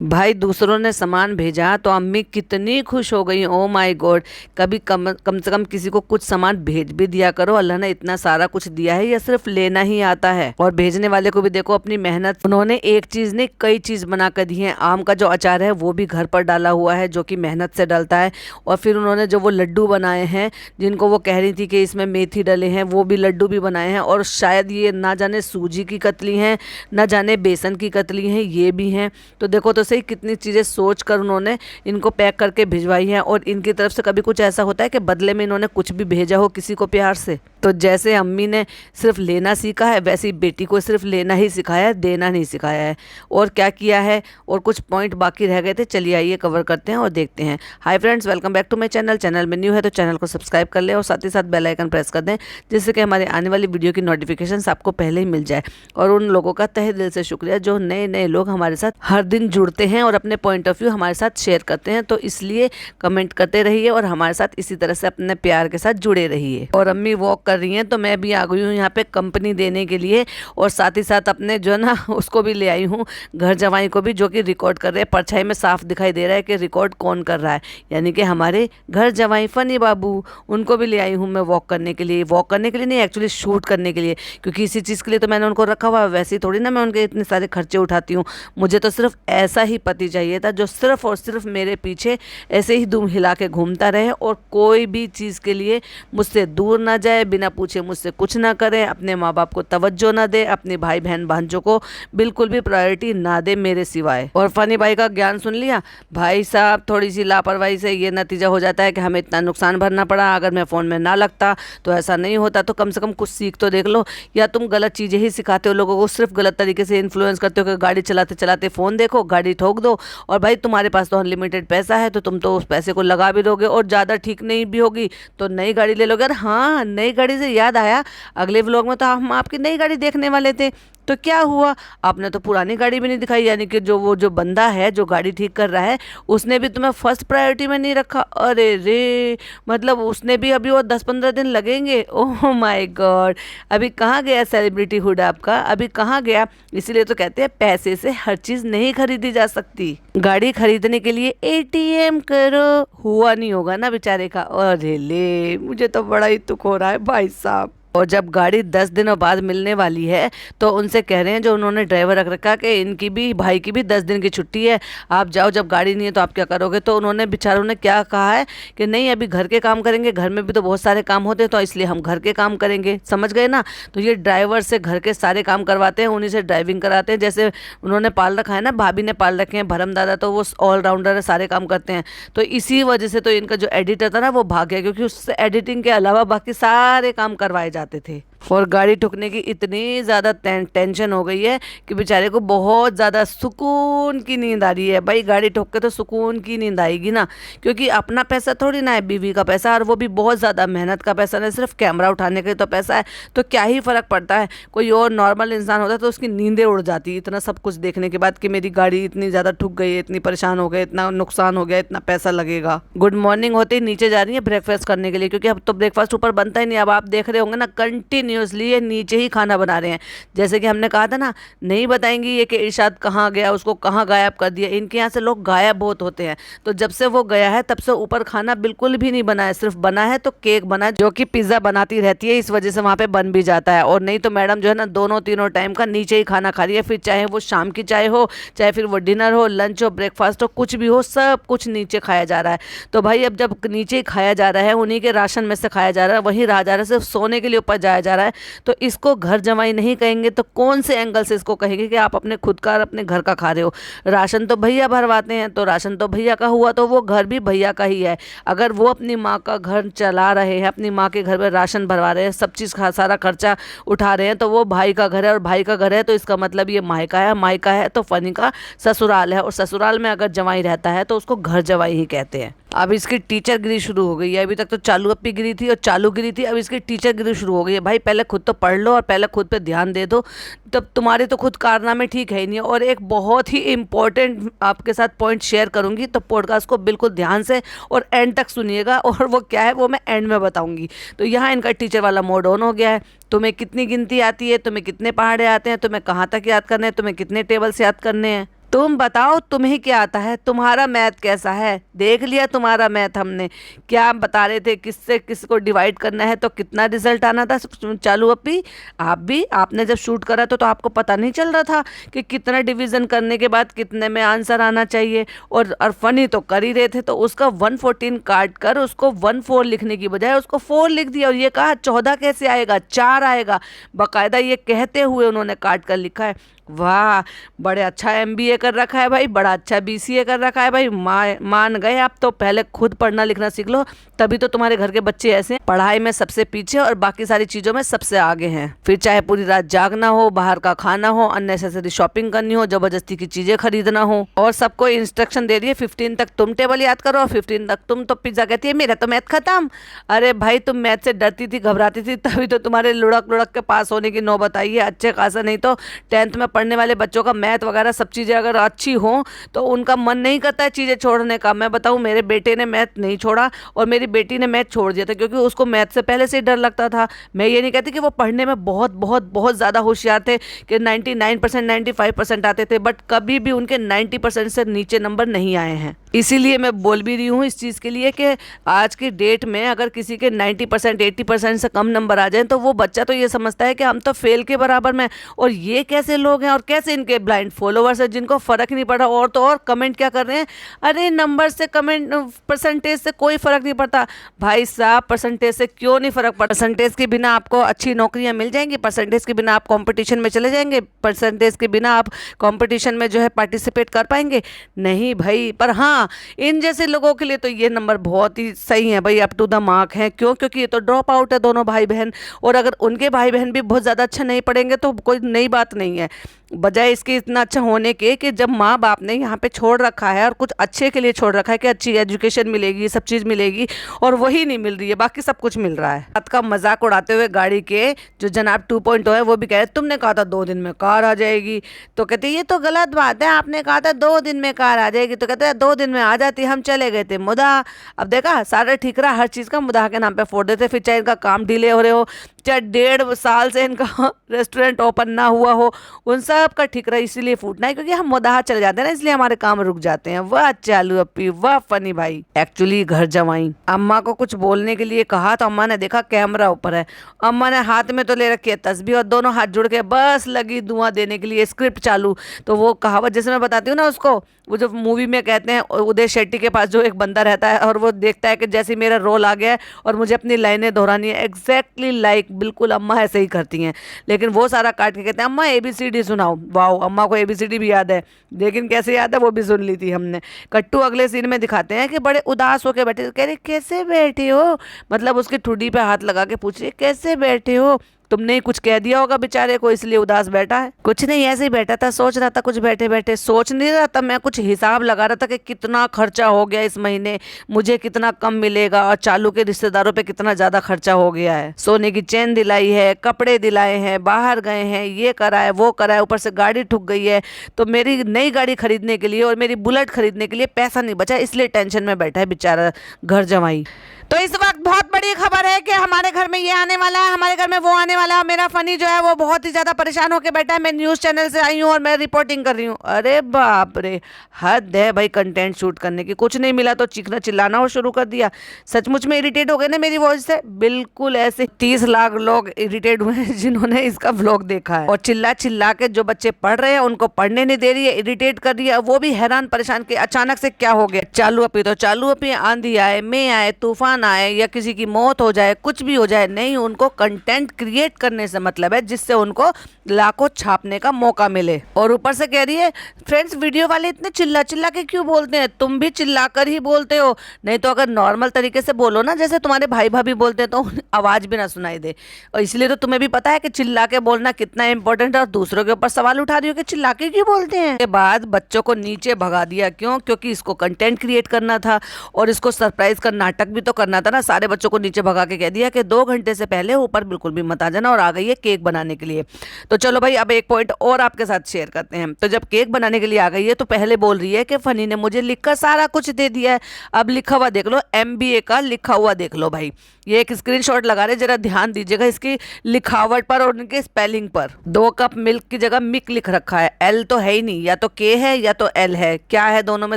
भाई दूसरों ने सामान भेजा तो अम्मी कितनी खुश हो गई, ओ माय गॉड। कभी कम से कम किसी को कुछ सामान भेज भी दिया करो, अल्लाह ने इतना सारा कुछ दिया है या सिर्फ लेना ही आता है। और भेजने वाले को भी देखो अपनी मेहनत, उन्होंने एक चीज नहीं कई चीज बना कर दी है। आम का जो अचार है वो भी घर पर डाला हुआ है, जो कि मेहनत से डलता है। और फिर उन्होंने जो वो लड्डू बनाए हैं, जिनको वो कह रही थी कि इसमें मेथी डले हैं, वो भी लड्डू भी बनाए हैं। और शायद ये ना जाने सूजी की कतली हैं, ना जाने बेसन की कतली हैं, ये भी हैं। तो देखो तो सही कितनी चीज़ें सोच कर उन्होंने इनको पैक करके भिजवाई हैं। और इनकी तरफ से कभी कुछ ऐसा होता है कि बदले में इन्होंने कुछ भी भेजा हो किसी को प्यार से। तो जैसे अम्मी ने सिर्फ लेना सीखा है, वैसे ही बेटी को सिर्फ लेना ही सिखाया है, देना नहीं सिखाया है। और क्या किया है, और कुछ पॉइंट बाकी रह गए थे, चलिए आइए कवर करते हैं और देखते हैं। Hi friends, welcome back to my channel. Channel में न्यू है तो चैनल को सब्सक्राइब कर ले और साथ ही साथ बेल आइकन प्रेस कर दें, जिससे कि हमारे आने वाली वीडियो की नोटिफिकेशन आपको पहले ही मिल जाए। और उन लोगों का तहे दिल से शुक्रिया जो नए नए लोग हमारे साथ हर दिन जुड़ते हैं और अपने पॉइंट ऑफ व्यू हमारे साथ शेयर करते हैं। तो इसलिए कमेंट करते रहिए और हमारे साथ इसी तरह से अपने प्यार के साथ जुड़े रहिए। और अम्मी वॉक कर रही हैं तो मैं भी आ गई हूँ यहाँ पे कंपनी देने के लिए। और साथ ही साथ अपने जो है ना उसको भी ले आई हूँ, घर जवाई को भी, जो कि रिकॉर्ड कर रहे हैं। परछाई में साफ दिखाई दे रहा है कि रिकॉर्ड कौन कर रहा है, यानी कि हमारे घर जवाई फनी बाबू। उनको भी ले आई हूँ मैं वॉक करने के लिए। वॉक करने के लिए नहीं, एक्चुअली शूट करने के लिए, क्योंकि इसी चीज़ के लिए तो मैंने उनको रखा हुआ है। वैसे ही थोड़ी ना मैं उनके इतने सारे खर्चे उठाती हूँ। मुझे तो सिर्फ ऐसा ही पति चाहिए था जो सिर्फ और सिर्फ मेरे पीछे ऐसे ही दुम हिला के घूमता रहे और कोई भी चीज़ के लिए मुझसे दूर ना जाए, बिना पूछे मुझसे कुछ ना करे, अपने माँ बाप को तवज्जो ना दे, अपने भाई बहन भांजों को बिल्कुल भी प्रायोरिटी ना दे मेरे सिवाय। और फनी भाई का ज्ञान सुन लिया भाई साहब। थोड़ी सी लापरवाही से ये नतीजा हो जाता है कि हमें इतना नुकसान भरना पड़ा। अगर मैं फ़ोन में ना लगता तो ऐसा नहीं होता। तो कम से कम कुछ सीख तो देख लो। या तुम गलत चीज़ें ही सिखाते हो लोगों को, सिर्फ गलत तरीके से इन्फ्लुएंस करते हो कि गाड़ी चलाते चलाते फ़ोन देखो, गाड़ी ठोक दो। और भाई तुम्हारे पास तो अनलिमिटेड पैसा है, तो तुम तो उस पैसे को लगा भी दोगे। और ज़्यादा ठीक नहीं भी होगी तो नई गाड़ी ले लोगे। और हाँ, नई गाड़ी से याद आया, अगले व्लॉग में तो हम आपकी नई गाड़ी देखने वाले थे। तो क्या हुआ, आपने तो पुरानी गाड़ी भी नहीं दिखाई। यानी कि वो जो बंदा है जो गाड़ी ठीक कर रहा है, उसने भी तुम्हें फर्स्ट प्रायोरिटी में नहीं रखा। अरे रे, मतलब उसने भी अभी वो 10-15 दिन लगेंगे। ओह माय गॉड, अभी कहाँ गया सेलिब्रिटी हुड आपका, अभी कहाँ गया। इसीलिए तो कहते हैं पैसे से हर चीज़ नहीं खरीदी जा सकती। गाड़ी खरीदने के लिए एटीएम करो, हुआ नहीं होगा ना बेचारे का। अरे ले, मुझे तो बड़ा ही दुख हो रहा है भाई साहब। और जब गाड़ी 10 दिनों बाद मिलने वाली है तो उनसे कह रहे हैं, जो उन्होंने ड्राइवर रख रखा, कि इनकी भी, भाई की भी 10 दिन की छुट्टी है, आप जाओ, जब गाड़ी नहीं है तो आप क्या करोगे। तो उन्होंने बेचारों ने क्या कहा है कि नहीं, अभी घर के काम करेंगे, घर में भी तो बहुत सारे काम होते हैं, तो इसलिए हम घर के काम करेंगे। समझ गए ना। तो ये ड्राइवर से घर के सारे काम करवाते हैं, उन्हीं से ड्राइविंग कराते हैं। जैसे उन्होंने पाल रखा है ना, भाभी ने पाल रखे हैं भरम दादा, तो वो ऑलराउंडर है, सारे काम करते हैं। तो इसी वजह से तो इनका जो एडिटर था ना वो भाग गया, क्योंकि उससे एडिटिंग के अलावा बाकी सारे काम करवाए जाते थे। और गाड़ी ठुकने की इतनी ज़्यादा टेंशन हो गई है कि बेचारे को बहुत ज़्यादा सुकून की नींद आ रही है। भाई गाड़ी ठोक के तो सुकून की नींद आएगी ना, क्योंकि अपना पैसा थोड़ी ना है, बीवी का पैसा, और वो भी बहुत ज़्यादा मेहनत का पैसा नहीं, सिर्फ कैमरा उठाने के तो पैसा है। तो क्या ही फ़र्क पड़ता है। कोई और नॉर्मल इंसान होता तो उसकी नींदें उड़ जाती इतना सब कुछ देखने के बाद, कि मेरी गाड़ी इतनी ज़्यादा ठुक गई है, इतनी परेशान हो गए, इतना नुकसान हो गया, इतना पैसा लगेगा। गुड मॉर्निंग होते ही नीचे जा रही है ब्रेकफास्ट करने के लिए, क्योंकि अब तो ब्रेकफास्ट ऊपर बनता ही नहीं। अब आप देख रहे होंगे ना, कंटिन्यूसली ये नीचे ही खाना बना रहे हैं। जैसे कि हमने कहा था ना, नहीं बताएंगी ये कि इरशाद कहाँ गया, उसको कहाँ गायब कर दिया। इनके यहाँ से लोग गायब बहुत होते हैं। तो जब से वो गया है तब से ऊपर खाना बिल्कुल भी नहीं बना है। सिर्फ बना है तो केक बना है, जो कि पिज्ज़ा बनाती रहती है, इस वजह से वहाँ पे बन भी जाता है। और नहीं तो मैडम जो है ना, दोनों तीनों टाइम का नीचे ही खाना खा रही है। फिर चाहे वो शाम की चाय हो, चाहे फिर वो डिनर हो, लंच हो, ब्रेकफास्ट हो, कुछ भी हो, सब कुछ नीचे खाया जा रहा है। तो भाई अब जब नीचे ही खाया जा रहा है, उन्हीं के राशन में से खाया जा रहा है, वहीं रहा जा रहा है, सिर्फ सोने के लिए ऊपर जाया जा रहा है, तो इसको घर जमाई नहीं कहेंगे तो कौन से एंगल से इसको कहेंगे कि आप अपने खुद का और अपने घर का खा रहे हो। राशन तो भैया भरवाते हैं, तो राशन तो भैया का हुआ, तो वो घर भी भैया का ही है। अगर वो अपनी माँ का घर चला रहे हैं, अपनी माँ के घर में राशन भरवा रहे हैं, सब चीज़ का सारा खर्चा उठा रहे हैं, तो वो भाई का घर है। और भाई का घर है तो इसका मतलब ये मायका है, मायका है तो फनी का ससुराल है। और ससुराल में अगर जवाई रहता है तो उसको घर जवाई ही कहते हैं। अब इसकी टीचर गिरी शुरू हो गई है। अभी तक तो चालू अप्पी गिरी थी और चालू गिरी थी, अब इसकी टीचर गिरी शुरू हो गई है। भाई पहले खुद तो पढ़ लो और पहले खुद पे ध्यान दे दो, तब तुम्हारे तो खुद कारनामे ठीक है ही नहीं। और एक बहुत ही इंपॉर्टेंट आपके साथ पॉइंट शेयर करूंगी, तो पॉडकास्ट को बिल्कुल ध्यान से और एंड तक सुनिएगा। और वो क्या है वो मैं एंड में बताऊंगी। तो यहाँ इनका टीचर वाला मोड ऑन हो गया है। तुम्हें कितनी गिनती आती है, तुम्हें कितने पहाड़े आते हैं, तुम्हें कहाँ तक याद करने हैं, तुम्हें कितने टेबल्स याद करने हैं। तुम बताओ तुम्हें क्या आता है, तुम्हारा मैथ कैसा है, देख लिया तुम्हारा मैथ हमने। क्या बता रहे थे, किससे किसको डिवाइड करना है तो कितना रिजल्ट आना था। चालू अपी, आप भी आपने जब शूट करा तो आपको पता नहीं चल रहा था कि कितना डिवीजन करने के बाद कितने में आंसर आना चाहिए। और फनी तो कर ही रहे थे, तो उसका 114 काट कर उसको 14 लिखने की बजाय उसको 4 लिख दिया और ये कहा 14 कैसे आएगा, 4 आएगा। बाकायदा ये कहते हुए उन्होंने काट कर लिखा है। वाह, बड़े अच्छा एमबीए कर रखा है भाई, बड़ा अच्छा बीसीए कर रखा है भाई। मान गए आप तो। पहले खुद पढ़ना लिखना सीख लो, तभी तो तुम्हारे घर के बच्चे ऐसे हैं, पढ़ाई में सबसे पीछे और बाकी सारी चीजों में सबसे आगे हैं। फिर चाहे पूरी रात जागना हो, बाहर का खाना हो, अननेसेसरी शॉपिंग करनी हो, जबरदस्ती की चीजें खरीदना हो, और सबको इंस्ट्रक्शन दे दिए 15 तक तुम टेबल याद करो और 15 तक तुम। तो पिज्जा कहती है मेरा तो मैथ खत्म। अरे भाई, तुम मैथ से डरती थी, घबराती थी, तभी तो तुम्हारे लुढ़क लुढ़क के पास होने की नौबत आई है अच्छे खासा। नहीं तो 10th में पढ़ने वाले बच्चों का मैथ वगैरह सब चीज़ें अगर अच्छी हो तो उनका मन नहीं करता है चीज़ें छोड़ने का। मैं बताऊं, मेरे बेटे ने मैथ नहीं छोड़ा और मेरी बेटी ने मैथ छोड़ दिया था, क्योंकि उसको मैथ से पहले से ही डर लगता था। मैं ये नहीं कहती कि वो पढ़ने में बहुत बहुत बहुत ज़्यादा होशियार थे कि 99% 95% आते थे, बट कभी भी उनके 90% से नीचे नंबर नहीं आए हैं। इसीलिए मैं बोल भी रही हूँ इस चीज़ के लिए कि आज की डेट में अगर किसी के 90% 80% से कम नंबर आ जाएं तो वो बच्चा तो ये समझता है कि हम तो फेल के बराबर में। और ये कैसे लोग हैं और कैसे इनके ब्लाइंड फॉलोवर्स हैं जिनको फ़र्क नहीं पड़ा। और तो और कमेंट क्या कर रहे हैं, अरे नंबर से कमेंट, परसेंटेज से कोई फ़र्क नहीं पड़ता। भाई साहब, परसेंटेज से क्यों नहीं फ़र्क पड़ता? परसेंटेज के बिना आपको अच्छी नौकरियाँ मिल जाएंगी, परसेंटेज के बिना आप कॉम्पिटिशन में चले जाएंगे, परसेंटेज के बिना आप कॉम्पिटिशन में जो है पार्टिसिपेट कर पाएंगे? नहीं भाई। पर हाँ, इन जैसे लोगों के लिए तो ये नंबर बहुत ही सही है भाई, अप टू द मार्क है। क्यों? क्योंकि ये तो ड्रॉप आउट है दोनों भाई बहन, और अगर उनके भाई बहन भी बहुत ज़्यादा अच्छा नहीं पढ़ेंगे तो कोई नई बात नहीं है। बजाय इसके इतना अच्छा होने के कि जब माँ बाप ने यहाँ पे छोड़ रखा है और कुछ अच्छे के लिए छोड़ रखा है कि अच्छी एजुकेशन मिलेगी, सब चीज़ मिलेगी, और वही नहीं मिल रही है, बाकी सब कुछ मिल रहा है। बात का मजाक उड़ाते हुए गाड़ी के जो जनाब 2.0 है वो भी कह रहे तुमने कहा था 2 दिन में कार आ जाएगी, तो कहते ये तो गलत बात है, आपने कहा था 2 दिन में कार आ जाएगी। तो कहते 2 दिन में आ जाती, हम चले गए थे मुदा। अब देखा, सारा ठीक रहा, हर चीज़ का मुदा के नाम पे फोड़ देते। फिर चाहे इनका काम डिले हो रहे हो, चाहे 1.5 साल से इनका रेस्टोरेंट ओपन ना हुआ हो, उन सब का ठीक रहा, इसीलिए फूटना है क्योंकि हम मुदाहा चले जाते हैं ना, इसलिए हमारे काम रुक जाते हैं। वाह चालू अपी, वाह फनी भाई। एक्चुअली घर जमाई अम्मा को कुछ बोलने के लिए कहा तो अम्मा ने देखा कैमरा ऊपर है, अम्मा ने हाथ में तो ले रखी है तस्बीह और दोनों हाथ जुड़ के बस लगी धुआं देने के लिए, स्क्रिप्ट चालू। तो वो कहावत जैसे मैं बताती हूँ ना उसको, वो जो मूवी में कहते हैं उदय शेट्टी के पास जो एक बंदा रहता है और वो देखता है कि जैसे मेरा रोल आ गया है और मुझे अपनी लाइनें दोहरानी है, एग्जैक्टली लाइक बिल्कुल अम्मा ऐसे ही करती हैं। लेकिन वो सारा काट के कहते हैं अम्मा ABCD सुनाओ। वाओ, अम्मा को ABCD भी याद है, लेकिन कैसे याद है वो भी सुन ली थी हमने। कट्टू अगले सीन में दिखाते हैं कि बड़े उदास होकर बैठे, कह रहे कैसे बैठे हो, मतलब उसकी ठुड्डी पे हाथ लगा के पूछ रही कैसे बैठे हो, तुमने ही कुछ कह दिया होगा बेचारे को इसलिए उदास बैठा है। कुछ नहीं, ऐसे ही बैठा था, सोच रहा था, कुछ बैठे बैठे सोच नहीं रहा था, मैं कुछ हिसाब लगा रहा था कि कितना खर्चा हो गया इस महीने, मुझे कितना कम मिलेगा और चालू के रिश्तेदारों पे कितना ज्यादा खर्चा हो गया है। सोने की चेन दिलाई है, कपड़े दिलाए हैं, बाहर गए हैं, ये करा है वो करा है, ऊपर से गाड़ी ठुक गई है, तो मेरी नई गाड़ी खरीदने के लिए और मेरी बुलेट खरीदने के लिए पैसा नहीं बचा, इसलिए टेंशन में बैठा है बेचारा घर जमाई। तो इस वक्त बहुत बड़ी खबर है कि हमारे घर में ये आने वाला है, हमारे घर में वो आने वाला है। मेरा फनी जो है वो बहुत ही ज्यादा परेशान होकर बैठा है, मैं न्यूज चैनल से आई हूँ और मैं रिपोर्टिंग कर रही हूँ। अरे बाप रे, हद है भाई कंटेंट शूट करने की, कुछ नहीं मिला तो चीखना चिल्लाना और शुरू कर दिया। सचमुच में इरिटेट हो गए ना मेरी वॉइस से, बिल्कुल ऐसे 30 लाख लोग इरिटेट हुए हैं जिन्होंने इसका व्लॉग देखा है। और चिल्ला चिल्ला के जो बच्चे पढ़ रहे हैं उनको पढ़ने नहीं दे रही है, इरिटेट कर रही है, वो भी हैरान परेशान के अचानक से क्या हो गया। चालू अपी तो चालू अपी, आंधी आए, मैं आए, तूफान आए या किसी की मौत हो जाए, कुछ भी हो जाए, नहीं, उनको कंटेंट क्रिएट करने से मतलब है जिससे उनको लाखों छापने का मौका मिले। और ऊपर से कह रही है फ्रेंड्स वीडियो वाले इतने चिल्ला चिल्ला के क्यों बोलते हैं, तुम भी चिल्ला कर ही बोलते हो, नहीं तो अगर नॉर्मल तरीके से बोलो ना जैसे तुम्हारे भाई भाभी बोलते हैं तो आवाज भी ना सुनाई दे। और इसलिए तो तुम्हें भी पता है कि चिल्ला के बोलना कितना इंपॉर्टेंट है, और दूसरों के ऊपर सवाल उठा रही हो कि चिल्ला के क्यों बोलते हैं। के बाद बच्चों को नीचे भगा दिया, क्यों? क्योंकि इसको कंटेंट क्रिएट करना था और इसको सरप्राइज का नाटक भी तो करना था ना। सारे बच्चों को नीचे भगा के कह दिया कि 2 घंटे से पहले ऊपर बिल्कुल भी मत आ जाना। देना और आ गई है केक बनाने के लिए। तो चलो भाई अब एक पॉइंट और आपके साथ शेयर करते हैं। तो जब केक बनाने के लिए आ गई है तो पहले बोल रही है कि फनी ने मुझे लिखकर सारा कुछ दे दिया है। अब लिखा हुआ देख लो, MBA का लिखा हुआ देख लो भाई। ये एक स्क्रीनशॉट लगा रहे, जरा ध्यान दीजिएगा इसकी लिखावट पर और उनके स्पेलिंग पर। 2 कप मिल्क की जगह मिक लिख रखा है, L तो है ही नहीं, या तो K है या तो L है, क्या है दोनों में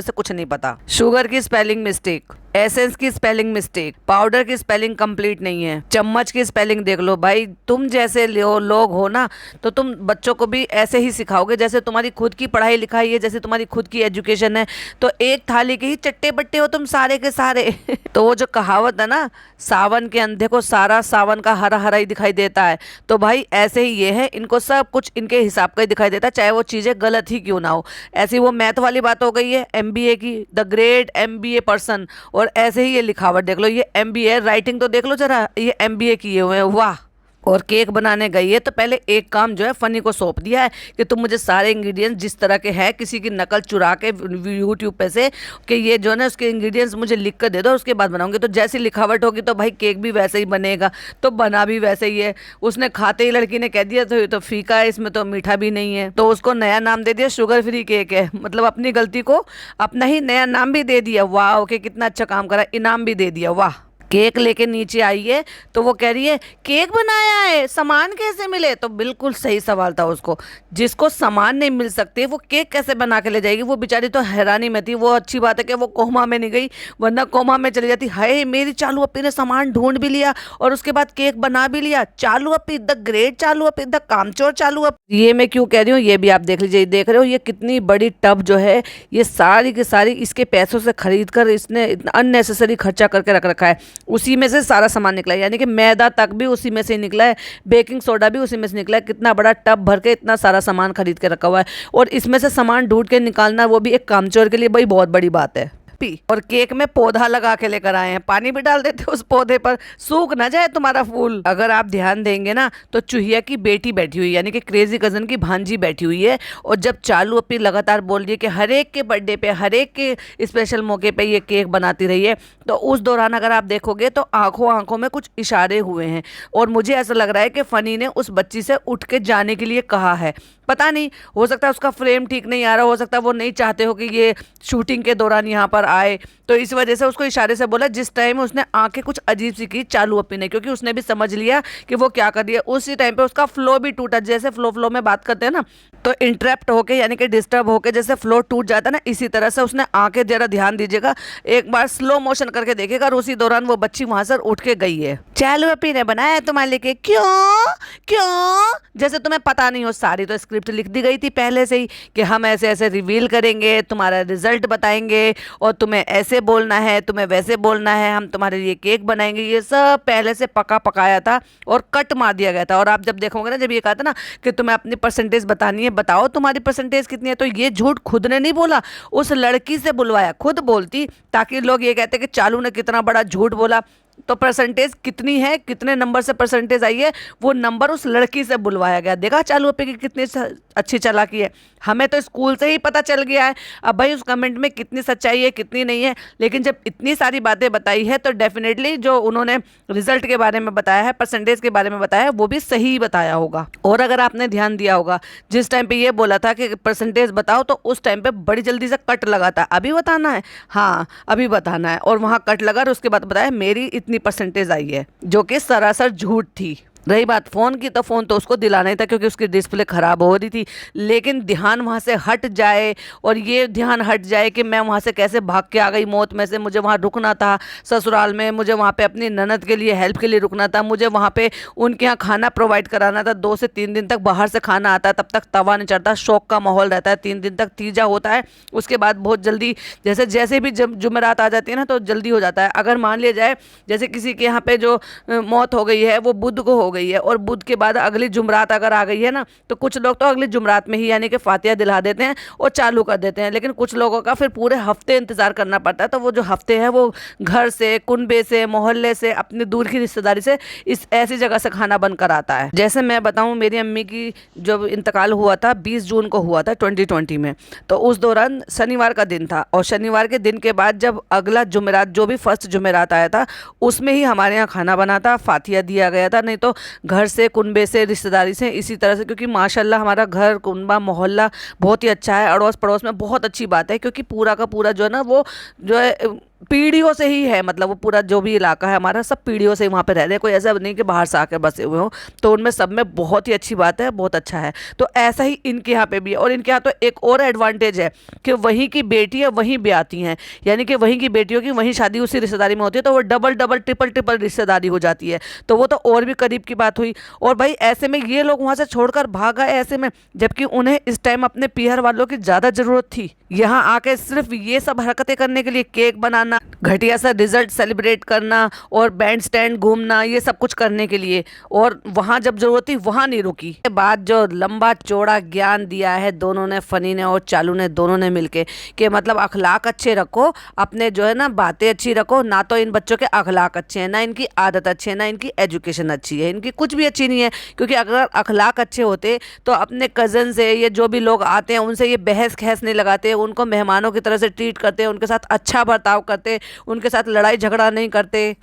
से कुछ नहीं पता। शुगर की स्पेलिंग मिस्टेक, एसेंस की स्पेलिंग मिस्टेक, पाउडर की स्पेलिंग कंप्लीट नहीं है, चम्मच की स्पेलिंग देख लो भाई। तुम जैसे लोग हो ना तो तुम बच्चों को भी ऐसे ही सिखाओगे जैसे तुम्हारी खुद की पढ़ाई लिखाई है, जैसे तुम्हारी खुद की एजुकेशन है। तो एक थाली के ही चट्टे बट्टे हो तुम सारे के सारे। तो वो जो कहावत है ना, सावन के अंधे को सारा सावन का हरा हरा ही दिखाई देता है, तो भाई ऐसे ही ये है, इनको सब कुछ इनके हिसाब का ही दिखाई देता है, चाहे वो चीज़ें गलत ही क्यों ना हो। ऐसी वो मैथ वाली बात हो गई है MBA की, द ग्रेट MBA पर्सन। और ऐसे ही ये लिखावट देख लो, ये MBA, राइटिंग तो देख लो जरा, ये MBA किए हुए हैं, वाह। और केक बनाने गई है तो पहले एक काम जो है फनी को सौंप दिया है कि तुम मुझे सारे इंग्रेडिएंट्स जिस तरह के हैं, किसी की नकल चुरा के यूट्यूब पे से, कि ये जो है ना उसके इंग्रेडिएंट्स मुझे लिख कर दे दो, उसके बाद बनाऊंगी। तो जैसी लिखावट होगी तो भाई केक भी वैसे ही बनेगा, तो बना भी वैसे ही है। उसने खाते ही लड़की ने कह दिया तो ये तो फीका है, इसमें तो मीठा भी नहीं है, तो उसको नया नाम दे दिया शुगर फ्री केक है। मतलब अपनी गलती को अपना ही नया नाम भी दे दिया। वाह, ओके, कितना अच्छा काम करा, इनाम भी दे दिया, वाह। केक लेके नीचे आई है तो वो कह रही है केक बनाया है, सामान कैसे मिले? तो बिल्कुल सही सवाल था उसको, जिसको सामान नहीं मिल सकते वो केक कैसे बना के ले जाएगी? वो बेचारी तो हैरानी में थी। वो अच्छी बात है कि वो कोमा में नहीं गई, वरना कोमा में चली जाती। हाय, मेरी चालू अप्पी ने सामान ढूंढ भी लिया और उसके बाद केक बना भी लिया। चालू अप्पी, द ग्रेट चालू अप्पी, द कामचोर चालू अप्पी। ये मैं क्यों कह रही हूँ ये भी आप देख लीजिए। देख रहे हो ये कितनी बड़ी टब जो है, ये सारी की सारी इसके पैसों से खरीद कर इसने अननेसेसरी खर्चा करके रख रखा है। उसी में से सारा सामान निकला है, यानी कि मैदा तक भी उसी में से निकला है, बेकिंग सोडा भी उसी में से निकला है। कितना बड़ा टब भर के इतना सारा सामान खरीद के रखा हुआ है, और इसमें से सामान ढूंढ के निकालना वो भी एक कामचोर के लिए भाई बहुत बड़ी बात है। और केक में पौधा लगा के लेकर आए हैं, पानी भी डाल देते उस पौधे पर, सूख ना जाए तुम्हारा फूल। अगर आप ध्यान देंगे ना तो चूहिया की बेटी बैठी हुई, यानी कि क्रेजी कजन की भांजी बैठी हुई है। और जब चालू अपनी लगातार बोल रही है कि हर एक के बर्थडे पे, हर एक के स्पेशल मौके पे ये केक बनाती रही है, तो उस दौरान अगर आप देखोगे तो आंखों आंखों में कुछ इशारे हुए हैं। और मुझे ऐसा लग रहा है कि फनी ने उस बच्ची से उठ के जाने के लिए कहा है। पता नहीं, हो सकता है उसका फ्रेम ठीक नहीं आ रहा, हो सकता है वो नहीं चाहते हो कि ये शूटिंग के दौरान यहाँ पर आए, तो इस वजह से उसको इशारे से बोला। जिस टाइम उसने आंखें कुछ अजीब सी की चालू अपी ने, क्योंकि उसने भी समझ लिया कि वो क्या कर रही है। उसी टाइम पे उसका फ्लो भी टूटा, जैसे फ्लो में बात करते हैं ना तो इंटरप्ट होके, यानी कि डिस्टर्ब होके जैसे फ्लो टूट जाता है ना, इसी तरह से उसने आंखें, जरा ध्यान दीजिएगा, एक बार स्लो मोशन करके देखेगा, और उसी दौरान वो बच्ची वहां से उठ के गई है। चालू अपी ने बनाया तुम्हारे लिए, क्यों क्यों? जैसे तुम्हें पता नहीं हो, सारी तो स्क्रिप्ट लिख दी गई थी पहले से ही कि हम ऐसे ऐसे रिवील करेंगे, तुम्हारा रिजल्ट बताएंगे, और तुम्हें ऐसे बोलना है, तुम्हें वैसे बोलना है, हम तुम्हारे लिए केक बनाएंगे। ये सब पहले से पका पकाया था और कट मार दिया गया था। और आप जब देखोगे ना, जब ये कहा था ना कि तुम्हें अपनी परसेंटेज बतानी है, बताओ तुम्हारी परसेंटेज कितनी है, तो ये झूठ खुद ने नहीं बोला, उस लड़की से बुलवाया। खुद बोलती ताकि लोग ये कहते कि चालू ने कितना बड़ा झूठ बोला। तो परसेंटेज कितनी है, कितने नंबर से परसेंटेज आई है, वो नंबर उस लड़की से बुलवाया गया। देखा चालू पे की कितनी अच्छी चालाकी है। हमें तो स्कूल से ही पता चल गया है। अब भाई उस कमेंट में कितनी सच्चाई है कितनी नहीं है, लेकिन जब इतनी सारी बातें बताई है तो डेफिनेटली जो उन्होंने रिजल्ट के बारे में बताया है, परसेंटेज के बारे में बताया है, वो भी सही बताया होगा। और अगर आपने ध्यान दिया होगा, जिस टाइम पे ये बोला था कि परसेंटेज बताओ, तो उस टाइम पे बड़ी जल्दी से कट लगा था, अभी बताना है, हाँ अभी बताना है, और वहाँ कट लगा और उसके बाद बताया मेरी इतनी परसेंटेज आई है, जो कि सरासर झूठ थी। रही बात फ़ोन की, तो फ़ोन तो उसको दिलाना ही था क्योंकि उसकी डिस्प्ले ख़राब हो रही थी। लेकिन ध्यान वहाँ से हट जाए, और ये ध्यान हट जाए कि मैं वहाँ से कैसे भाग के आ गई मौत में से, मुझे वहाँ रुकना था ससुराल में, मुझे वहाँ पे अपनी ननद के लिए हेल्प के लिए रुकना था, मुझे वहाँ पे उनके यहाँ खाना प्रोवाइड कराना था। 2 से 3 दिन तक बाहर से खाना आता है, तब तक तवा नहीं चढ़ता, शौक का माहौल रहता है, 3 दिन तक तीजा होता है। उसके बाद बहुत जल्दी जैसे भी जब जुमेरात आ जाती है ना तो जल्दी हो जाता है। अगर मान लिया जाए जैसे किसी के यहाँ पे जो मौत हो गई है वो बुध को हो गई है, और बुध के बाद अगली जुमरात अगर आ गई है ना, तो कुछ लोग तो अगली जुमरात में ही यानी कि फातिहा दिला देते हैं और चालू कर देते हैं। लेकिन कुछ लोगों का फिर पूरे हफ्ते इंतजार करना पड़ता है। तो वो जो हफ्ते है वो घर से, कुनबे से, मोहल्ले से, अपनी दूर की रिश्तेदारी से, इस ऐसी जगह से खाना बनकर आता है। जैसे मैं बताऊं, मेरी अम्मी की जब इंतकाल हुआ था 20 जून को हुआ था 2020 में, तो उस दौरान शनिवार का दिन था, और शनिवार के दिन के बाद जब अगला जुमेरात, जो भी फर्स्ट जुमेरात आया था, उसमें ही हमारे यहाँ खाना बना था, फातिहा दिया गया था। नहीं तो घर से, कुनबे से, रिश्तेदारी से, इसी तरह से, क्योंकि माशाल्लाह हमारा घर, कुनबा, मोहल्ला बहुत ही अच्छा है। अड़ोस पड़ोस में बहुत अच्छी बात है, क्योंकि पूरा का पूरा जो है ना वो जो है पीढ़ियों से ही है, मतलब वो पूरा जो भी इलाका है हमारा सब पीढ़ियों से ही वहाँ पे रह रहे हैं, कोई ऐसा नहीं कि बाहर से आकर बसे हुए हो। तो उनमें सब में बहुत ही अच्छी बात है, बहुत अच्छा है। तो ऐसा ही इनके यहाँ पे भी है। और इनके यहाँ तो एक और एडवांटेज है कि वहीं की बेटियाँ वहीं ब्याती हैं, यानी कि वहीं की बेटियों की वहीं शादी उसी रिश्तेदारी में होती है, तो वो डबल डबल ट्रिपल ट्रिपल रिश्तेदारी हो जाती है। तो वो तो और भी करीब की बात हुई। और भाई ऐसे में ये लोग वहाँ से छोड़कर भाग गए ऐसे में, जबकि उन्हें इस टाइम अपने पीहर वालों की ज़्यादा ज़रूरत थी। यहाँ आके सिर्फ ये सब हरकतें करने के लिए, केक बनाना, घटिया सा रिजल्ट सेलिब्रेट करना और बैंड स्टैंड घूमना, ये सब कुछ करने के लिए, और वहाँ जब जरूरत थी वहाँ नहीं रुकी। के बाद जो लंबा चौड़ा ज्ञान दिया है दोनों ने, फनी ने और चालू ने, दोनों ने मिलके, कि मतलब अखलाक अच्छे रखो, अपने जो है ना बातें अच्छी रखो। ना तो इन बच्चों के अखलाक अच्छे हैं, ना इनकी आदत अच्छी है, ना इनकी एजुकेशन अच्छी है, इनकी कुछ भी अच्छी नहीं है। क्योंकि अगर अखलाक अच्छे होते तो अपने कज़न से, ये जो भी लोग आते हैं उनसे ये बहस खहस नहीं लगाते, उनको मेहमानों की तरह से ट्रीट करते, उनके साथ अच्छा बर्ताव करते, उनके साथ लड़ाई झगड़ा नहीं करते।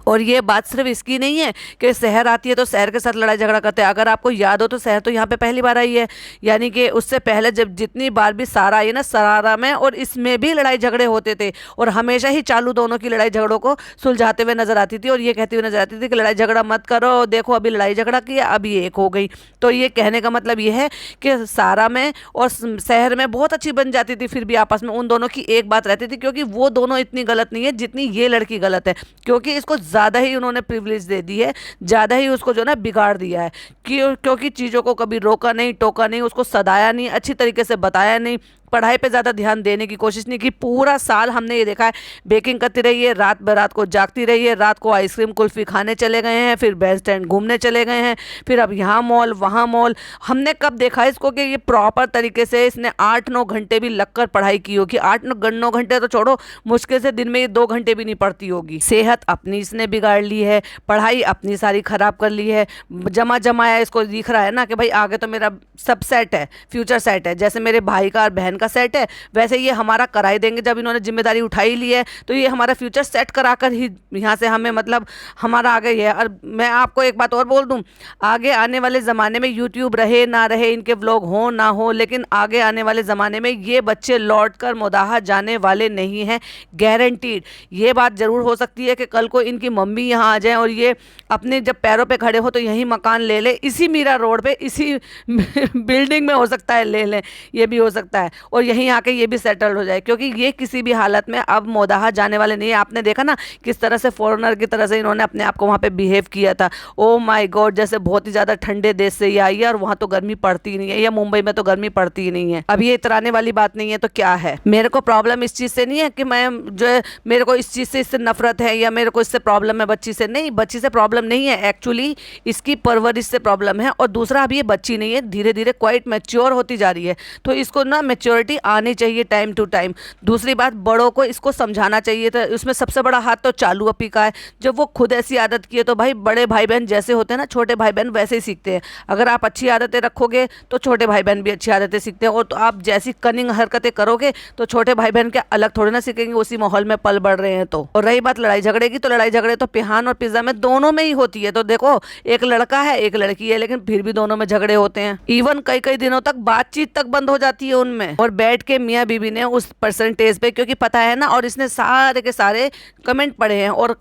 और ये बात सिर्फ इसकी नहीं है कि शहर आती है तो शहर के साथ लड़ाई झगड़ा करते हैं। अगर आपको याद हो तो शहर तो यहाँ पे पहली बार आई है, यानी कि उससे पहले जब जितनी बार भी सारा आई है ना, सरारा में और इसमें भी लड़ाई झगड़े होते थे, और हमेशा ही चालू दोनों की लड़ाई झगड़ों को सुलझाते हुए नजर आती थी, और ये कहती हुई नजर आती थी कि लड़ाई झगड़ा मत करो, देखो अभी लड़ाई झगड़ा किया, अभी एक हो गई। तो ये कहने का मतलब ये है कि सारा में और शहर में बहुत अच्छी बन जाती थी, फिर भी आपस में उन दोनों की एक बात रहती थी, क्योंकि वो दोनों इतनी गलत नहीं है जितनी ये लड़की गलत है, क्योंकि इसको ज़्यादा ही उन्होंने प्रिविलेज दे दी है, ज़्यादा ही उसको जो ना बिगाड़ दिया है। क्योंकि चीज़ों को कभी रोका नहीं, टोका नहीं, उसको सदाया नहीं, अच्छी तरीके से बताया नहीं, पढ़ाई पे ज़्यादा ध्यान देने की कोशिश नहीं की। पूरा साल हमने ये देखा है बेकिंग करती रही है, रात बेरात को जागती रही है, रात को आइसक्रीम कुल्फ़ी खाने चले गए हैं, फिर बैंड स्टैंड घूमने चले गए हैं, फिर अब यहाँ मॉल वहाँ मॉल। हमने कब देखा इसको कि ये प्रॉपर तरीके से इसने 8-9 घंटे भी लगकर पढ़ाई की होगी। 8-9 घंटे तो छोड़ो, मुश्किल से दिन में ये 2 घंटे भी नहीं पढ़ती होगी। सेहत अपनी इसने बिगाड़ ली है, पढ़ाई अपनी सारी ख़राब कर ली है। जमा जमाया इसको दिख रहा है ना कि भाई आगे तो मेरा सब सेट है, फ्यूचर सेट है, जैसे मेरे भाई का और बहन का सेट है वैसे ये हमारा करा ही देंगे। जब इन्होंने जिम्मेदारी उठाई ली है तो ये हमारा फ्यूचर सेट कराकर ही यहाँ से हमें मतलब हमारा आगे ही है। और मैं आपको एक बात और बोल दूँ, आगे आने वाले ज़माने में यूट्यूब रहे ना रहे, इनके व्लॉग हो ना हो, लेकिन आगे आने वाले ज़माने में ये बच्चे लौट कर मुदाहा जाने वाले नहीं हैं, गारंटीड। ये बात ज़रूर हो सकती है कि कल को इनकी मम्मी यहाँ आ जाए और ये अपने जब पैरों पे खड़े हो तो यहीं मकान ले ले, इसी मीरा रोड पे, इसी बिल्डिंग में हो सकता है ले लें, ये भी हो सकता है, और यहीं आके ये भी सेटल हो जाए, क्योंकि ये किसी भी हालत में अब मोदाहा जाने वाले नहीं है। आपने देखा ना किस तरह से फॉरेनर की तरह से इन्होंने अपने आप को वहाँ पे बिहेव किया था। ओ माय गॉड, जैसे बहुत ही ज़्यादा ठंडे देश से ये आई है और वहाँ तो गर्मी पड़ती ही नहीं है, या मुंबई में तो गर्मी पड़ती ही नहीं है। अब ये इतराने वाली बात नहीं है तो क्या है। मेरे को प्रॉब्लम इस चीज़ से नहीं है कि मैं जो है मेरे को इस चीज़ से इससे नफरत है या मेरे को इससे प्रॉब्लम है बच्ची से, नहीं, बच्ची से प्रॉब्लम नहीं है, एक्चुअली इसकी परवरिश से प्रॉब्लम है। और दूसरा, अभी ये बच्ची नहीं है, धीरे धीरे क्वाइट मैच्योर होती जा रही है, तो इसको ना मैच्योरिटी आनी चाहिए टाइम टू टाइम। दूसरी बात, बड़ों को इसको समझाना चाहिए था। उसमें सबसे बड़ा हाथ तो चालू अपी का है, जब वो खुद ऐसी आदत की है तो भाई बड़े भाई बहन जैसे होते हैं ना, छोटे भाई बहन वैसे ही सीखते हैं। अगर आप अच्छी आदतें रखोगे तो छोटे भाई बहन भी अच्छी आदतें सीखते हैं, और तो आप जैसी कनिंग हरकतें करोगे तो छोटे भाई बहन के अलग थोड़े ना सीखेंगे, उसी माहौल में पल बढ़ रहे हैं तो। और रही बात लड़ाई झगड़े की, तो लड़ाई झगड़े तो पिहान और पिज्जा में दोनों में ही होती है। तो देखो, एक लड़का है एक लड़की है, लेकिन फिर भी दोनों में झगड़े होते हैं। इवन कई कई दिनों तक बातचीत तक बंद हो जाती है उनमें। और बैठ के मियाँ बीबी ने उस परसेंटेज पे, क्योंकि पता है ना, और इसने सारे के सारे कमेंट पढ़े हैं, और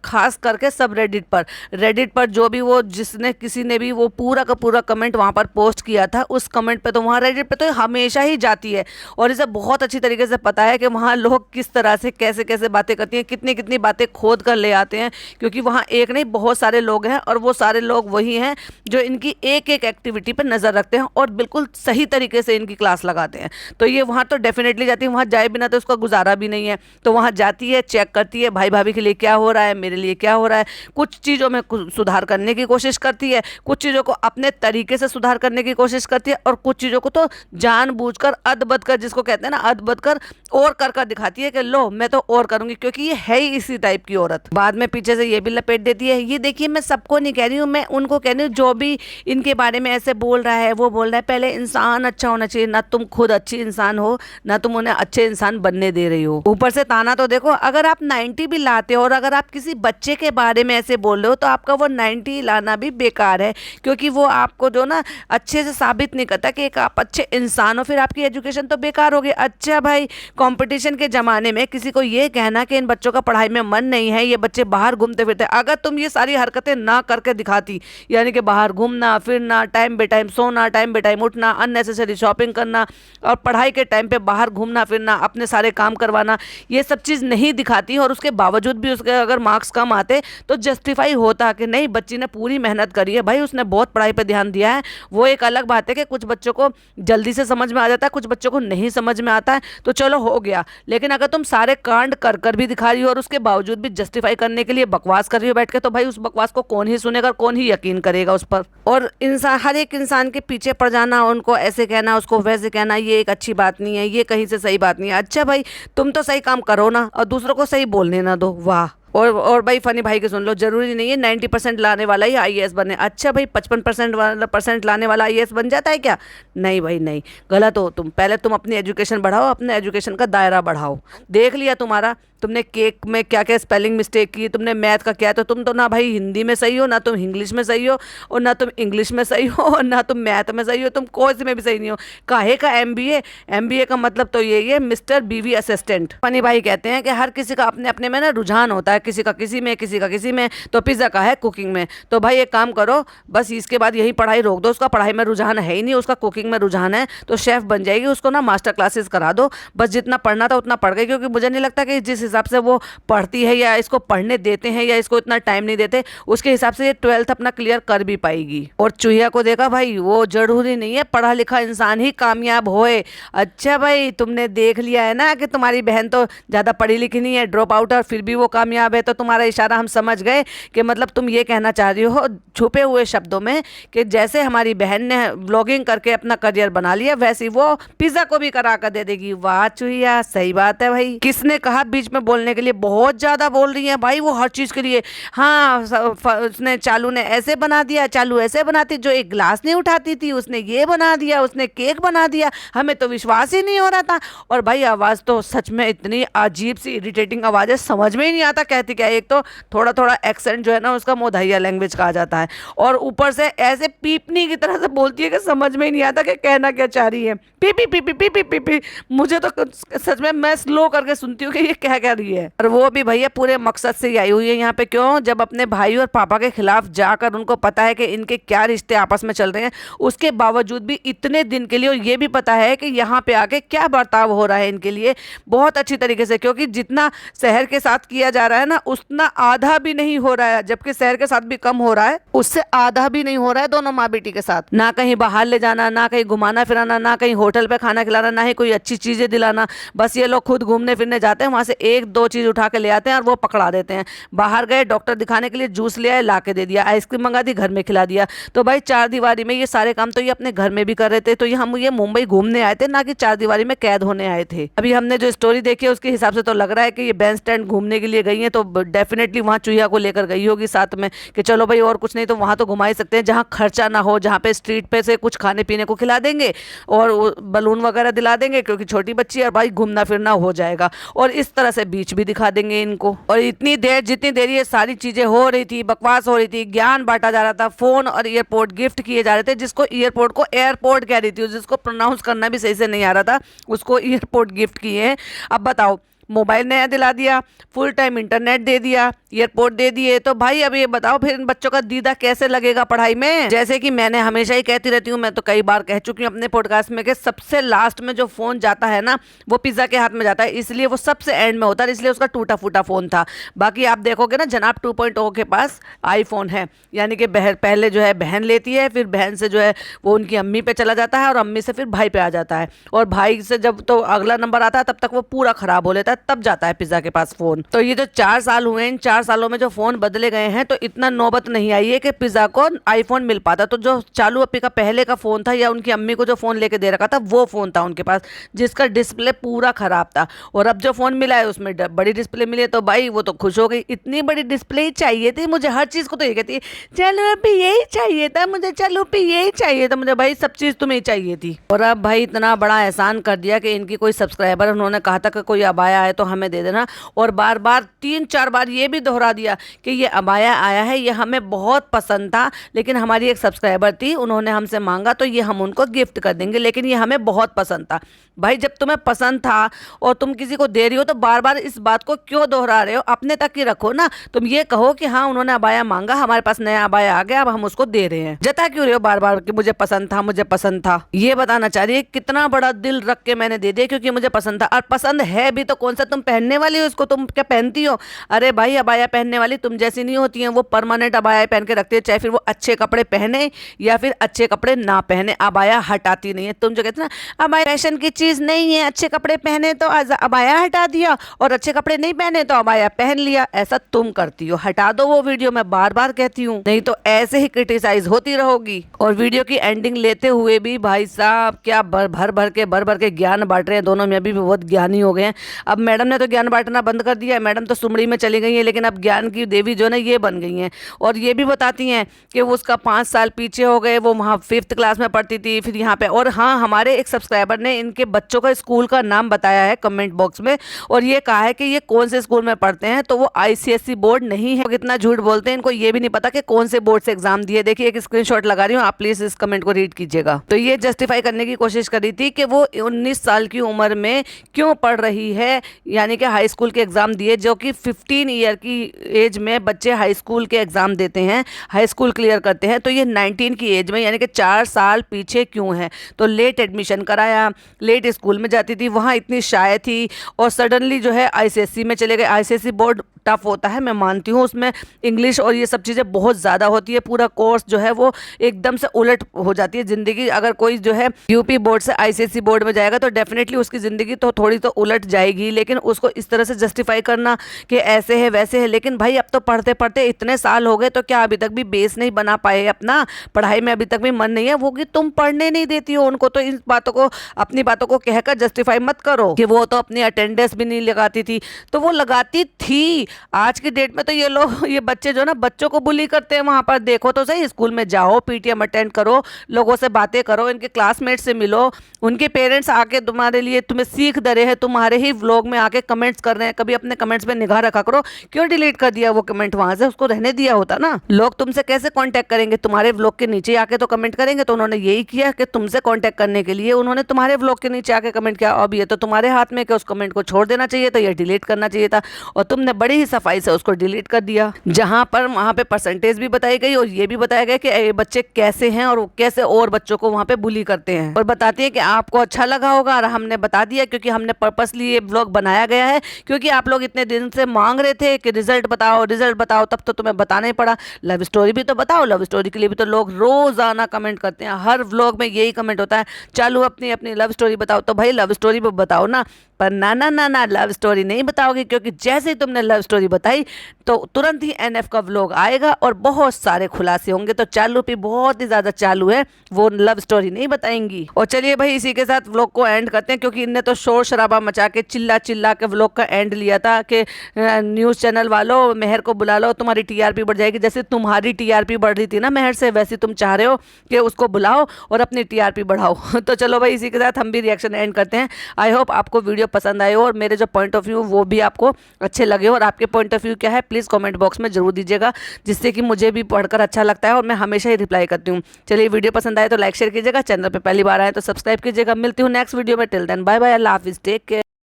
खास करके सब रेडिट पर जो भी वो जिसने किसी ने भी वो पूरा का पूरा कमेंट वहाँ पर पोस्ट किया था, उस कमेंट पे तो वहाँ रेडिट पे तो हमेशा ही जाती है, और इसे बहुत अच्छी तरीके से पता है कि वहाँ लोग किस तरह से कैसे कैसे बातें करती हैं, कितनी कितनी बातें खोद कर ले आते हैं, क्योंकि वहाँ एक नहीं बहुत सारे लोग हैं, और वो सारे लोग वही हैं जो इनकी एक एक एक्टिविटी पर नज़र रखते हैं और बिल्कुल सही तरीके से इनकी क्लास लगाते हैं। तो ये वहाँ तो डेफिनेटली जाती है, वहाँ जाए बिना तो उसका गुजारा भी नहीं है। तो वहाँ जाती है, चेक करती है भाई भाभी के लिए क्या हो रहा है, मेरे लिए क्या हो रहा है, कुछ चीज़ों में सुधार करने की कोशिश करती है, कुछ चीज़ों को अपने तरीके से सुधार करने की कोशिश करती है, और कुछ चीज़ों को तो जानबूझकर अदबद कर, जिसको कहते हैं ना अदबद कर, और कर दिखाती है कि लो मैं तो और करूँगी, क्योंकि ये है ही इसी टाइप की औरत। बाद में पीछे से ये भी लपेट देती है। ये देखिए, मैं सबको नहीं कह रही हूँ, मैं उनको कह रही हूँ जो भी इनके बारे में ऐसे बोल रहा है, वो बोल रहा है, पहले इंसान अच्छा होना चाहिए ना, तुम खुद अच्छी अच्छी इंसान हो, ना तुम उन्हें अच्छे इंसान बनने दे रही हो। ऊपर से ताना तो देखो, अगर आप 90 भी लाते हो और अगर आप किसी बच्चे के बारे में ऐसे बोल रहे हो तो आपका वो 90 लाना भी बेकार है, क्योंकि वो आपको जो ना अच्छे से साबित नहीं करता कि एक आप अच्छे इंसान हो, फिर आपकी एजुकेशन तो बेकार होगी। अच्छा भाई, कंपटीशन के ज़माने में किसी को ये कहना कि इन बच्चों का पढ़ाई में मन नहीं है, ये बच्चे बाहर घूमते फिरते, अगर तुम ये सारी हरकतें ना करके दिखाती, यानी कि बाहर घूमना फिरना, टाइम बे टाइम सोना, टाइम बे टाइम उठना, अननेसेसरी शॉपिंग करना और पढ़ाई के टाइम पे बाहर घूमना फिरना, अपने सारे काम करवाना, ये सब चीज़ नहीं दिखाती और उसके बावजूद भी उसके अगर मार्क्स कम आते तो जस्टिफाई होता कि नहीं, बच्ची ने पूरी मेहनत करी है भाई, उसने बहुत पढ़ाई पर ध्यान दिया है। वो एक अलग बात है कि कुछ बच्चों को जल्दी से समझ में आ जाता है, कुछ बच्चों को नहीं समझ में आता है, तो चलो हो गया। लेकिन अगर तुम सारे कांड कर कर भी दिखा रही हो और उसके बावजूद भी जस्टिफाई करने के लिए बकवास कर रही हो बैठ के, तो भाई उस बकवास को कौन ही सुनेगा और कौन ही यकीन करेगा उस पर। और इंसान, हर एक इंसान के पीछे पड़ जाना, उनको ऐसे कहना, उसको वैसे कहना, ये एक अच्छी बात नहीं है, ये कहीं से सही बात नहीं है। अच्छा भाई, तुम तो सही काम करो ना और दूसरों को सही बोलने ना दो। वाह। और भाई फनी भाई के सुन लो, जरूरी नहीं है 90% लाने वाला ही आईएएस बने। अच्छा भाई, 55% लाने वाला आईएएस बन जाता है क्या? नहीं भाई नहीं, गलत हो तुम। पहले तुम अपनी एजुकेशन बढ़ाओ, अपने एजुकेशन का दायरा बढ़ाओ। देख लिया तुम्हारा, तुमने केक में क्या क्या स्पेलिंग मिस्टेक की, तुमने मैथ का क्या, तो तुम तो ना भाई हिंदी में सही हो, ना तुम इंग्लिश में सही हो, और ना तुम इंग्लिश में सही हो, और ना तुम मैथ में सही हो, तुम कोई में भी सही नहीं हो। काहे का एमबीए? एमबीए का मतलब तो यही है, मिस्टर बीवी असिस्टेंट। फनी भाई कहते हैं कि हर किसी का अपने अपने में ना रुझान होता है, किसी का किसी में, किसी का किसी में। तो पिज्जा का है कुकिंग में। तो भाई एक काम करो, बस इसके बाद यही पढ़ाई रोक दो, उसका पढ़ाई में रुझान है ही नहीं, उसका कुकिंग में रुझान है, तो शेफ बन जाएगी, उसको ना मास्टर क्लासेस करा दो। बस जितना पढ़ना था उतना पढ़ गई, क्योंकि मुझे नहीं लगता कि जिस हिसाब से वो पढ़ती है या इसको पढ़ने देते हैं या इसको इतना टाइम नहीं देते, उसके हिसाब से ये 12th अपना क्लियर कर भी पाएगी। और चूहिया को देखा भाई, वो जरूरी नहीं है पढ़ा लिखा इंसान ही कामयाब होए। अच्छा भाई, तुमने देख लिया है ना कि तुम्हारी बहन तो ज़्यादा पढ़ी लिखी नहीं है, ड्रॉप आउट, और फिर भी वो कामयाब है, तो तुम्हारा इशारा हम समझ गए कि मतलब तुम ये कहना चाह रही हो छुपे हुए शब्दों में कि जैसे हमारी बहन ने ब्लॉगिंग करके अपना करियर बना लिया, वैसे ही वो पिज्जा को भी करा कर दे देगी। वाह चूहिया, सही बात है भाई। किसने कहा बीच में बोलने के लिए? बहुत ज्यादा बोल रही है भाई वो हर चीज के लिए। हाँ, उसने चालू ने ऐसे बना दिया, चालू ऐसे बनाती, जो एक ग्लास नहीं उठाती थी उसने ये बना दिया, उसने केक बना दिया, हमें तो विश्वास ही नहीं हो रहा था। और भाई आवाज तो सच में इतनी अजीब सी इरिटेटिंग आवाज है, समझ में ही नहीं आता कहती क्या। एक तो थोड़ा थोड़ा एक्सेंट जो है ना उसका मोधैया लैंग्वेज का आ जाता है, और ऊपर से ऐसे पीपनी की तरह से बोलती है कि समझ में ही नहीं आता कि कहना क्या चाह रही है। P P P P P P P P. मुझे तो सच में मैं स्लो करके सुनती हूँ कि ये क्या कह रही है। और वो भी भैया पूरे मकसद से ही आई हुई है यहाँ पे। क्यों? जब अपने भाई और पापा के खिलाफ जाकर उनको पता है कि इनके क्या रिश्ते आपस में चल रहे हैं, उसके बावजूद भी इतने दिन के लिए, और ये भी पता है कि यहाँ पे आके क्या बर्ताव हो रहा है इनके लिए बहुत अच्छी तरीके से, क्योंकि जितना शहर के साथ किया जा रहा है ना उतना आधा भी नहीं हो रहा है, जबकि शहर के साथ भी कम हो रहा है, उससे आधा भी नहीं हो रहा है दोनों माँ बेटी के साथ। ना कहीं बाहर ले जाना, ना कहीं घुमाना फिराना, ना कहीं होटल पे खाना खिलाना, ना ही कोई अच्छी चीजें दिलाना। बस ये लोग खुद घूमने फिरने जाते हैं, वहां से एक दो चीज उठा के ले आते हैं और वो पकड़ा देते हैं। बाहर गए, डॉक्टर दिखाने के लिए जूस ले आए, ला के दे दिया, आइसक्रीम मंगा दी, घर में खिला दिया। तो भाई चार दीवारी में ये सारे काम तो ये अपने घर में भी कर रहे थे। तो ये हम ये मुंबई घूमने आए थे, ना कि चार दीवारी में कैद होने आए थे। अभी हमने जो स्टोरी देखी है उसके हिसाब से तो लग रहा है कि ये बैंड स्टैंड घूमने के लिए गई है, तो डेफिनेटली वहाँ चूहिया को लेकर गई होगी साथ में कि चलो भाई और कुछ नहीं तो वहाँ तो घुमा ही सकते हैं जहाँ खर्चा ना हो, जहाँ पे स्ट्रीट पे से कुछ खाने पीने को खिला देंगे और बलून वगैरह दिला देंगे क्योंकि छोटी बच्ची है, और भाई घूमना फिरना हो जाएगा। और इस तरह से बीच भी दिखा देंगे इनको। और इतनी देर जितनी देर ये सारी चीजें हो रही थी, बकवास हो रही थी, ज्ञान बांटा जा रहा था, फोन और ईयरपोर्ट गिफ्ट किए जा रहे थे, जिसको ईयरपोर्ट को एयरपोर्ट कह रही थी, जिसको प्रोनाउंस करना भी सही से नहीं आ रहा था, उसको ईयरपोर्ट गिफ्ट किए हैं। अब बताओ, मोबाइल नया दिला दिया, फुल टाइम इंटरनेट दे दिया, एयरपोर्ट दे दिए, तो भाई अब ये बताओ फिर इन बच्चों का दीदा कैसे लगेगा पढ़ाई में। जैसे कि मैंने हमेशा ही कहती रहती हूँ, मैं तो कई बार कह चुकी हूँ अपने पॉडकास्ट में कि सबसे लास्ट में जो फोन जाता है ना वो पिज्जा के हाथ में जाता है, इसलिए वो सबसे एंड में होता है, इसलिए उसका टूटा फूटा फोन था। बाकी आप देखोगे ना जनाब 2.0 के पास आईफोन है, यानी कि पहले जो है बहन लेती है, फिर बहन से जो है वो उनकी अम्मी पे चला जाता है और अम्मी से फिर भाई पे आ जाता है, और भाई से जब तो अगला नंबर आता है तब तक वो पूरा खराब हो लेता है। तब जाता है पिज्जा के पास फोन। तो ये जो 4 साल हुए, इन 4 सालों में जो फोन बदले गए हैं, तो इतना नौबत नहीं आई है कि पिज्जा को आईफोन मिल पाता। तो जो चालू अपी का पहले का फोन था, या उनकी अम्मी को जो फोन लेके दे रखा था, वो फोन था उनके पास जिसका डिस्प्ले पूरा खराब था। और अब जो फोन मिला है उसमें बड़ी डिस्प्ले मिली है, तो भाई वो तो खुश हो गई, इतनी बड़ी डिस्प्ले ही चाहिए थी मुझे। हर चीज को तो ये कहती है चलो अभी यही चाहिए था मुझे, चलो अभी यही चाहिए था मुझे। भाई सब चीज तुम्हें चाहिए थी। और अब भाई इतना बड़ा एहसान कर दिया कि इनकी कोई सब्सक्राइबर, उन्होंने कहा था कि कोई अबाया आए तो हमें दे देना, और बार बार 3-4 बार ये भी दोहरा दिया कि ये अबाया आया है, ये हमें बहुत पसंद था, लेकिन हमारी एक सब्सक्राइबर थी, उन्होंने हमसे मांगा तो ये हम उनको गिफ्ट कर देंगे, लेकिन ये हमें बहुत पसंद था। भाई जब तुम्हें पसंद था और तुम किसी को दे रही हो तो बार बार इस बात को क्यों दोहरा रहे हो? अपने तक ही रखो ना। तुम ये कहो कि हाँ उन्होंने अबाया मांगा, हमारे पास नया अबाया आ गया, अब हम उसको दे रहे हैं। जता क्यों रहे हो बार बार कि मुझे पसंद था, मुझे पसंद था? ये बताना चाह रही है कितना बड़ा दिल रख के मैंने दे दिया क्योंकि मुझे पसंद था। और पसंद है भी तो कौन सा तुम पहनने वाली हो इसको? तुम क्या पहनती हो? अरे भाई अबाया पहनने वाली तुम जैसी नहीं होती है, वो परमानेंट अबाया पहन के रखती है, चाहे फिर वो अच्छे कपड़े पहने या फिर अच्छे कपड़े ना पहने, अबाया हटाती नहीं है। तुम जो कहते ना अबाया फैशन की चीज नहीं है, अच्छे कपड़े पहने तो अबाया हटा दिया और अच्छे कपड़े नहीं पहने तो अबाया पहन लिया, ऐसा तुम करती हो। हटा दो वो वीडियो, मैं बार बार कहती हूँ, नहीं तो ऐसे ही क्रिटिसाइज होती रहोगी। और वीडियो की एंडिंग लेते हुए भी भाई साहब क्या भर भर के ज्ञान बांट रहे हैं। दोनों में अभी भी बहुत ज्ञानी हो गए हैं। अब मैडम ने तो ज्ञान बांटना बंद कर दिया है, मैडम तो सुमड़ी में चली गई है, लेकिन अब ज्ञान की देवी जो ना ये बन गई हैं। और ये भी बताती हैं कि वो उसका 5 साल पीछे हो गए, वो वहाँ 5th क्लास में पढ़ती थी, फिर यहाँ पे। और हाँ, हमारे एक सब्सक्राइबर ने इनके बच्चों का स्कूल का नाम बताया है कमेंट बॉक्स में, और ये कहा है कि ये कौन से स्कूल में पढ़ते हैं, तो वो ICSE बोर्ड नहीं है। कितना झूठ बोलते हैं, इनको ये भी नहीं पता कि कौन से बोर्ड से एग्जाम दिए। देखिए एक स्क्रीनशॉट लगा रही हूँ, आप प्लीज इस कमेंट को रीड कीजिएगा। तो ये जस्टिफाई करने की कोशिश कर रही थी कि वो 19 साल की उम्र में क्यों पढ़ रही है, यानी कि हाई स्कूल के एग्जाम दिए, जो कि 15 ईयर की एज में बच्चे हाई स्कूल के एग्जाम देते हैं, हाई स्कूल क्लियर करते हैं, तो ये 19 की एज में यानी कि 4 साल पीछे क्यों है। तो लेट एडमिशन कराया, लेट स्कूल में जाती थी, वहाँ इतनी शाय थी, और सडनली जो है ICSE में चले गए। ICSE बोर्ड टफ होता है, मैं मानती हूँ, उसमें इंग्लिश और ये सब चीज़ें बहुत ज़्यादा होती है, पूरा कोर्स जो है वो एकदम से उलट हो जाती है ज़िंदगी। अगर कोई जो है UP बोर्ड से ICSE बोर्ड में जाएगा तो डेफिनेटली उसकी ज़िंदगी तो थोड़ी तो उलट जाएगी, लेकिन उसको इस तरह से जस्टिफाई करना कि ऐसे है वैसे है। लेकिन भाई अब तो पढ़ते पढ़ते इतने साल हो गए, तो क्या अभी तक भी बेस नहीं बना पाए अपना? पढ़ाई में अभी तक भी मन नहीं है? वो कि तुम पढ़ने नहीं देती हो उनको, तो इन बातों को, अपनी बातों को कहकर जस्टिफाई मत करो कि वो तो अपनी अटेंडेंस भी नहीं लगाती थी। तो वो लगाती थी। आज की डेट में तो ये लोग, ये बच्चे जो ना बच्चों को बुली करते हैं। वहां पर देखो तो सही, स्कूल में जाओ, PTM अटेंड करो, लोगों से बातें करो, इनके क्लासमेट से मिलो, उनके पेरेंट्स आके तुम्हारे लिए तुम्हें सीख दे रहे हैं, तुम्हारे ही व्लॉग में आके कमेंट्स कर रहे हैं। कभी अपने कमेंट्स पे निगाह रखा करो, क्यों डिलीट कर दिया वो कमेंट वहां से? उसको रहने दिया होता ना। लोग तुमसे कैसे कांटेक्ट करेंगे? तुम्हारे व्लॉग के नीचे आके तो कमेंट करेंगे। तो उन्होंने यही किया कि तुमसे कांटेक्ट करने के लिए उन्होंने तुम्हारे व्लॉग के नीचे आके कमेंट किया। अब ये तो तुम्हारे हाथ में कि उस कमेंट को छोड़ देना चाहिए था या डिलीट करना चाहिए था, और तुमने बड़ी ही सफाई से उसको डिलीट कर दिया। जहां पर वहां पे परसेंटेज भी बताई गई और ये भी बताया गया कि ये बच्चे कैसे हैं और कैसे और बच्चों को वहां पे बुली करते हैं। और बताती है कि आपको अच्छा लगा होगा, और हमने बता दिया क्योंकि हमने पर्पसली ये ब्लॉग बनाया गया है, क्योंकि आप लोग इतने दिन से मांग रहे थे कि रिजल्ट बताओ, रिजल्ट बताओ, तब तो तुम्हें बताना ही पड़ा। लव स्टोरी भी तो बताओ, लव स्टोरी के लिए भी तो लोग रोजाना कमेंट करते हैं, हर व्लॉग में यही कमेंट होता है, चालू अपनी अपनी लव स्टोरी बताओ। तो भाई लव स्टोरी भी बताओ ना, पर ना ना ना ना, लव स्टोरी नहीं बताओगे, क्योंकि जैसे ही तुमने लव स्टोरी बताई तो तुरंत ही NF का व्लॉग आएगा और बहुत सारे खुलासे होंगे। तो चालू भी बहुत ही ज्यादा चालू है, वो लव स्टोरी नहीं बताएंगी। और चलिए भाई इसी के साथ व्लॉग को एंड करते हैं, क्योंकि इनने तो शोर शराबा मचा के चिल्ला चिल्ला के व्लॉग का एंड लिया था कि न्यूज़ चैनल वालों मेहर को बुला लो, तुम्हारी TRP बढ़ जाएगी। जैसे तुम्हारी TRP बढ़ रही थी ना मेहर से, वैसे तुम चाह रहे हो कि उसको बुलाओ और अपनी TRP बढ़ाओ। तो चलो भाई इसी के साथ हम भी रिएक्शन एंड करते हैं। आई होप आपको वीडियो पसंद आए हो और मेरे जो पॉइंट ऑफ व्यू वो भी आपको अच्छे लगे हो। और आपके पॉइंट ऑफ व्यू क्या है प्लीज़ कमेंट बॉक्स में जरूर दीजिएगा, जिससे कि मुझे भी पढ़कर अच्छा लगता है और मैं हमेशा ही रिप्लाई करती हूँ। चलिए वीडियो पसंद आए तो लाइक शेयर कीजिएगा, चैनल पे पहली बार आए तो सब्सक्राइब कीजिएगा। मिलती हूँ नेक्स्ट वीडियो में, टिल देन बाय बाय, अल्लाह हाफिज़, टेक केयर।